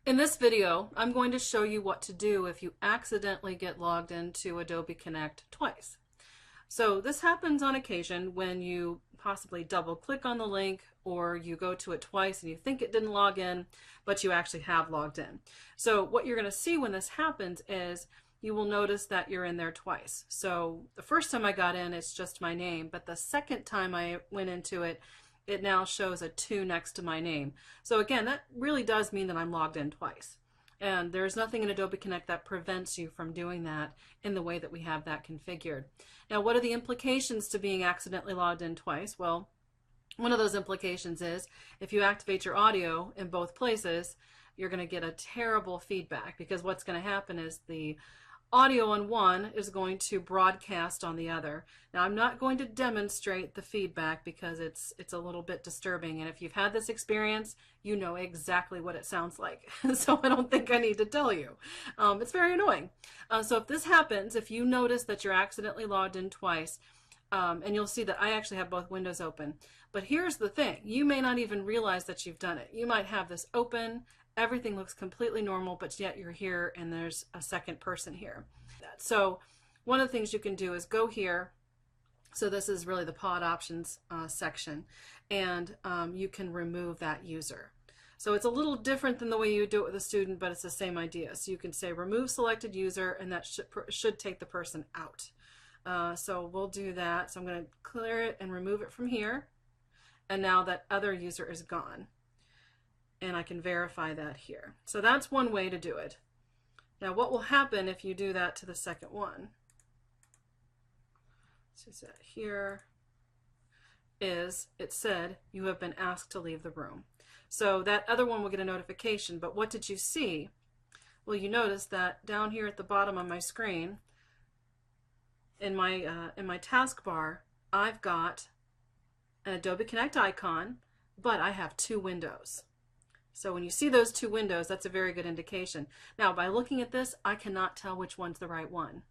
In this video, I'm going to show you what to do if you accidentally get logged into Adobe Connect twice. So this happens on occasion when you possibly double click on the link or you go to it twice and you think it didn't log in, but you actually have logged in. So what you're going to see when this happens is you will notice that you're in there twice. So the first time I got in, it's just my name, but the second time I went into it, it now shows a 2 next to my name. So again, that really does mean that I'm logged in twice. And there's nothing in Adobe Connect that prevents you from doing that in the way that we have that configured. Now, what are the implications to being accidentally logged in twice? Well, one of those implications is if you activate your audio in both places, you're going to get a terrible feedback, because what's going to happen is the audio on one is going to broadcast on the other. Now, I'm not going to demonstrate the feedback because it's a little bit disturbing, and if you've had this experience, you know exactly what it sounds like. So I don't think I need to tell you. It's very annoying. So if this happens, if you notice that you're accidentally logged in twice, and you'll see that I actually have both windows open. But here's the thing, you may not even realize that you've done it. You might have this open, everything looks completely normal, but yet you're here and there's a second person here. So one of the things you can do is go here. So this is really the pod options section, and you can remove that user. So it's a little different than the way you do it with a student, but it's the same idea. So you can say remove selected user, and that should take the person out. So we'll do that. So I'm going to clear it and remove it from here. And now that other user is gone. And I can verify that here. So that's one way to do it. Now, what will happen if you do that to the second one? So that here is, it said you have been asked to leave the room. So that other one will get a notification, but what did you see? Well, you notice that down here at the bottom of my screen, in my taskbar, I've got an Adobe Connect icon, but I have 2 windows. So when you see those 2 windows, that's a very good indication. Now, by looking at this, I cannot tell which one's the right one.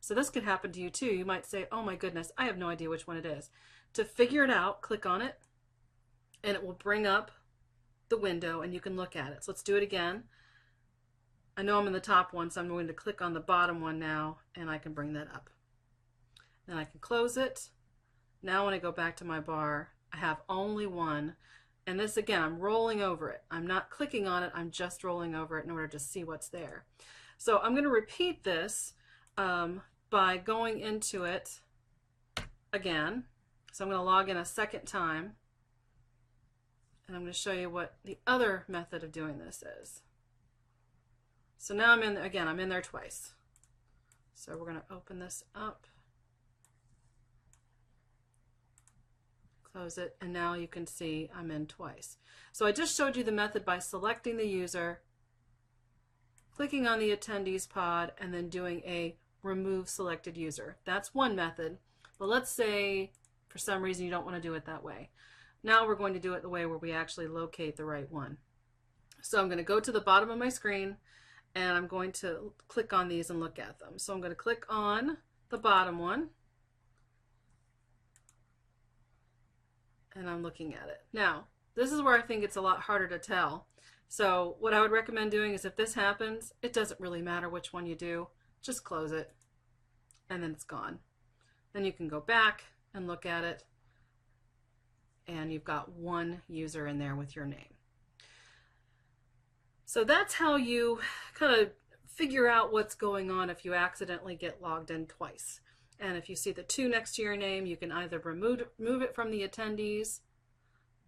So this could happen to you too. You might say, oh my goodness, I have no idea which one it is. To figure it out, click on it, and it will bring up the window and you can look at it. So let's do it again. I know I'm in the top one, so I'm going to click on the bottom one now, and I can bring that up. Then I can close it. Now when I go back to my bar, I have only one. And this, again, I'm rolling over it. I'm not clicking on it, I'm just rolling over it in order to see what's there. So I'm going to repeat this by going into it again. So I'm going to log in a second time. And I'm going to show you what the other method of doing this is. So now I'm in, again, I'm in there twice. So we're going to open this up. Close it, and now you can see I'm in twice. So I just showed you the method by selecting the user, clicking on the attendees pod, and then doing a remove selected user. That's one method, but let's say for some reason you don't want to do it that way. Now we're going to do it the way where we actually locate the right one. So I'm going to go to the bottom of my screen, and I'm going to click on these and look at them. So I'm going to click on the bottom one, and I'm looking at it. Now, this is where I think it's a lot harder to tell. So what I would recommend doing is, if this happens, it doesn't really matter which one you do. Just close it, and then it's gone. Then you can go back and look at it, and you've got one user in there with your name. So that's how you kind of figure out what's going on if you accidentally get logged in twice. And if you see the 2 next to your name, you can either remove it from the attendees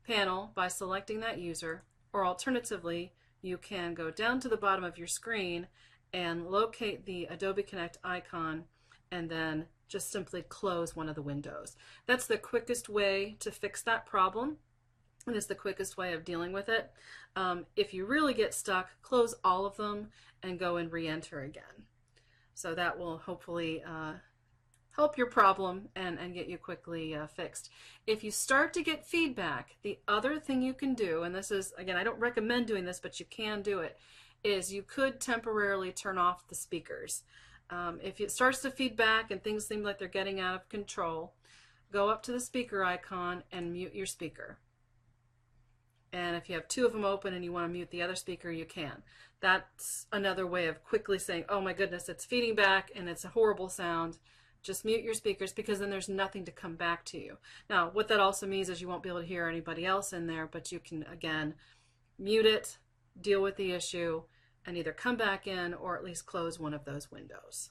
panel by selecting that user, or alternatively, you can go down to the bottom of your screen and locate the Adobe Connect icon and then just simply close one of the windows. That's the quickest way to fix that problem, and it's the quickest way of dealing with it. If you really get stuck, close all of them and go and re-enter again. So that will hopefully help your problem and get you quickly fixed. If you start to get feedback, the other thing you can do, and this is, again, I don't recommend doing this, but you can do it, is you could temporarily turn off the speakers. If it starts to feedback and things seem like they're getting out of control, go up to the speaker icon and mute your speaker. And if you have two of them open and you want to mute the other speaker, you can. That's another way of quickly saying, oh my goodness, it's feeding back and it's a horrible sound. Just mute your speakers, because then there's nothing to come back to you. Now, what that also means is you won't be able to hear anybody else in there, but you can, again, mute it, deal with the issue, and either come back in or at least close one of those windows.